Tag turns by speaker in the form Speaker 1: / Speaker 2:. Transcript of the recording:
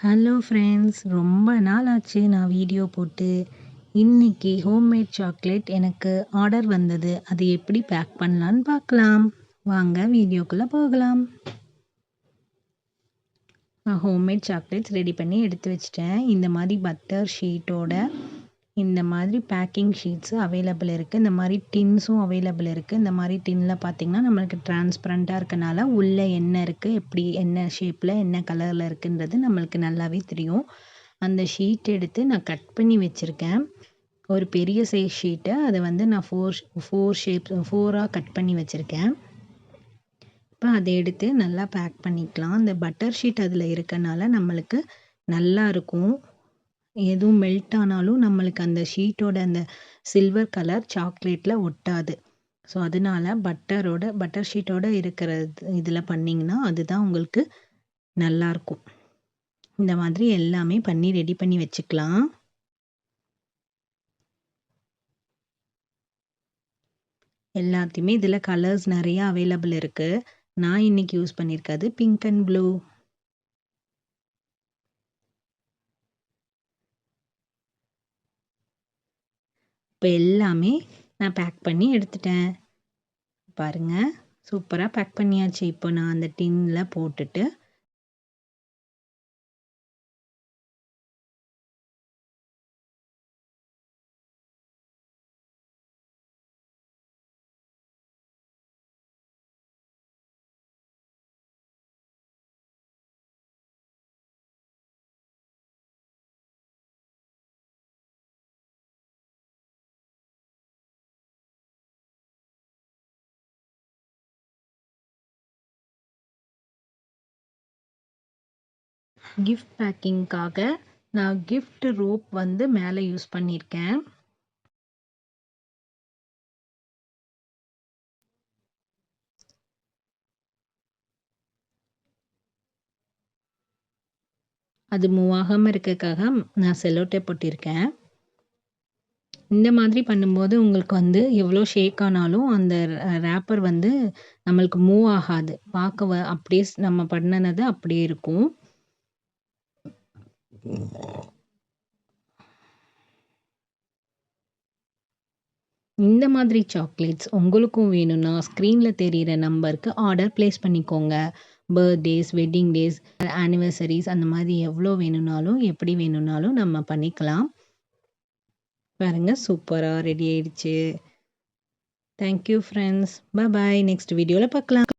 Speaker 1: Hello friends, ரொம்ப நாள் ஆச்சு நான் வீடியோ போட்டு. இன்னைக்கு ஹோம்மேட் சாக்லேட் எனக்கு ஆர்டர் வந்தது. அது எப்படி பேக் பண்ணலான்னு பார்க்கலாம். வாங்க வீடியோக்குள்ளே போகலாம். நான் ஹோம்மேட் சாக்லேட்ஸ் ரெடி பண்ணி எடுத்து வச்சிட்டேன். இந்த மாதிரி பட்டர் ஷீட்டோட இந்த மாதிரி பேக்கிங் ஷீட்ஸு அவைலபிள் இருக்குது. இந்த மாதிரி டின்ஸும் அவைலபிள் இருக்குது. இந்த மாதிரி டின்னில் பார்த்திங்கன்னா நம்மளுக்கு டிரான்ஸ்பரண்ட்டாக இருக்கனால உள்ளே என்ன இருக்குது, எப்படி என்ன ஷேப்பில் என்ன கலரில் இருக்குன்றது நம்மளுக்கு நல்லாவே தெரியும். அந்த ஷீட் எடுத்து நான் கட் பண்ணி வச்சுருக்கேன். ஒரு பெரிய சைஸ் ஷீட்டை அதை வந்து நான் ஃபோராக கட் பண்ணி வச்சுருக்கேன். இப்போ அதை எடுத்து நல்லா பேக் பண்ணிக்கலாம். அந்த பட்டர் ஷீட் அதில் இருக்கனால நம்மளுக்கு நல்லா இருக்கும். எதுவும் மெல்ட் ஆனாலும் நம்மளுக்கு அந்த ஷீட்டோட அந்த சில்வர் கலர் சாக்லேட்டில் ஒட்டாது. ஸோ அதனால பட்டர் ஷீட்டோட இருக்கிற இதில் பண்ணிங்கன்னா அதுதான் உங்களுக்கு நல்லாயிருக்கும். இந்த மாதிரி எல்லாமே பண்ணி ரெடி பண்ணி வச்சுக்கலாம். எல்லாத்தையுமே இதில் கலர்ஸ் நிறையா அவைலபிள் இருக்குது. நான் இன்னைக்கு யூஸ் பண்ணியிருக்கிறது பிங்க் அண்ட் ப்ளூ. இப்போ எல்லாமே நான் பேக் பண்ணி எடுத்துட்டேன். பாருங்கள், சூப்பராக பேக் பண்ணியாச்சு. இப்போ நான் அந்த டின்னில் போட்டுட்டு கிஃப்ட் பேக்கிங்காக நான் கிஃப்ட் ரோப் வந்து மேலே யூஸ் பண்ணியிருக்கேன். அது மூவ் ஆகாமல் இருக்கக்காக நான் செல்லோ டேப் போட்டிருக்கேன். இந்த மாதிரி பண்ணும்போது உங்களுக்கு வந்து எவ்வளோ ஷேக் ஆனாலும் அந்த ரேப்பர் வந்து நம்மளுக்கு மூவ் ஆகாது. பார்க்க அப்படியே நம்ம பண்ணினது அப்படியே இருக்கும். இந்த மாதிரி சாக்லேட்ஸ் உங்களுக்கும் வேணும்னா ஸ்க்ரீனில் தெரிகிற நம்பருக்கு ஆர்டர் ப்ளேஸ் பண்ணிக்கோங்க. பர்த்டேஸ், வெட்டிங் டேஸ், ஆனிவர்சரிஸ் அந்த மாதிரி எவ்வளோ வேணும்னாலும் எப்படி வேணும்னாலும் நம்ம பண்ணிக்கலாம். பாருங்கள், சூப்பராக ரெடி ஆயிடுச்சு. Thank you friends. பாய். நெக்ஸ்ட் வீடியோவில் பார்க்கலாம்.